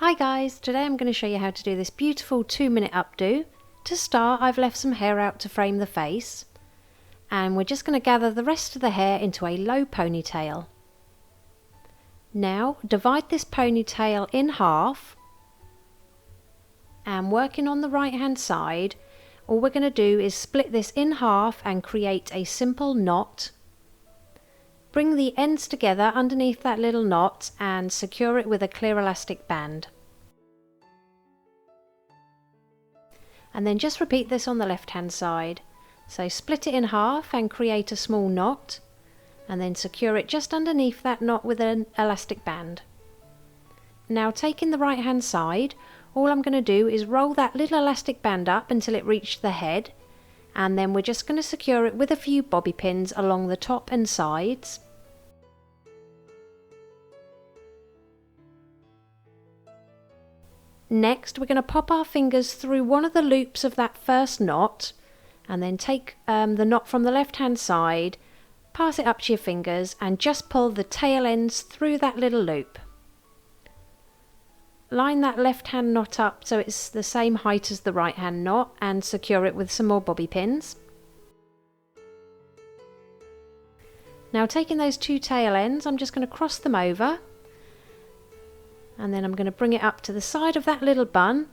Hi guys, today I'm going to show you how to do this beautiful 2-minute updo. To start, I've left some hair out to frame the face, and we're just going to gather the rest of the hair into a low ponytail. Now divide this ponytail in half, and working on the right hand side, all we're going to do is split this in half and create a simple knot. Bring the ends together underneath that little knot and secure it with a clear elastic band. And then just repeat this on the left hand side. So split it in half and create a small knot, and then secure it just underneath that knot with an elastic band. Now taking the right hand side, all I'm going to do is roll that little elastic band up until it reached the head, and then we're just going to secure it with a few bobby pins along the top and sides. Next, we're going to pop our fingers through one of the loops of that first knot, and then take the knot from the left hand side, pass it up to your fingers and just pull the tail ends through that little loop. Line that left hand knot up so it's the same height as the right hand knot and secure it with some more bobby pins. Now taking those two tail ends, I'm just going to cross them over, and then I'm going to bring it up to the side of that little bun,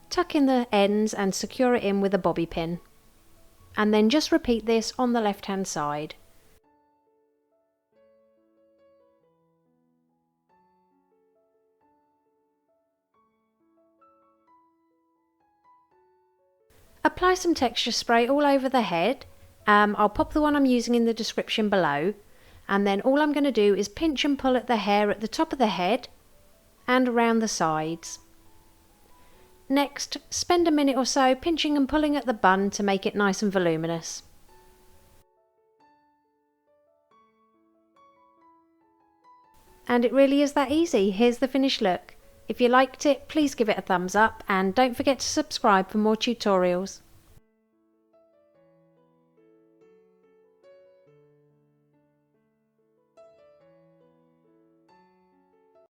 tuck in the ends and secure it in with a bobby pin. And then just repeat this on the left hand side. Apply some texture spray all over the head. I'll pop the one I'm using in the description below, and then all I'm going to do is pinch and pull at the hair at the top of the head and around the sides. Next, spend a minute or so pinching and pulling at the bun to make it nice and voluminous. And it really is that easy. Here's the finished look. If you liked it, please give it a thumbs up and don't forget to subscribe for more tutorials.